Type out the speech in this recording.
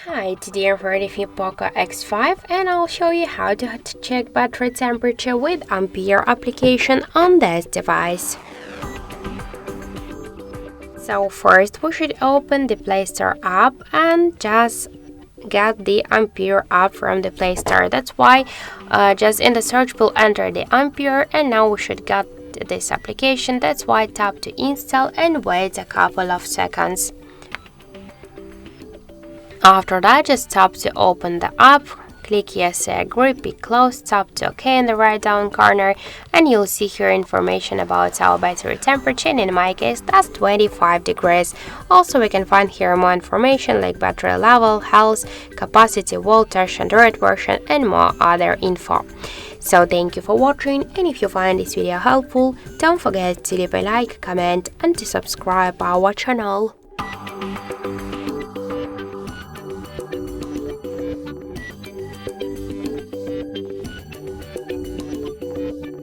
Hi, today I'm reviewing POCO X5 and I'll show you how to check battery temperature with Ampere application on this device. So first we should open the Play Store app and just get the Ampere app from the Play Store. That's why just in the search we'll enter the Ampere and now we should get this application. That's why tap to install and wait a couple of seconds. After that, just tap to open the app, click yes I agree, pick close, tap to OK in the right down corner, and you'll see here information about our battery temperature, and in my case that's 25 degrees. Also we can find here more information like battery level, health, capacity, voltage, Android version, and more other info. So thank you for watching, and if you find this video helpful, don't forget to leave a like, comment and to subscribe our channel.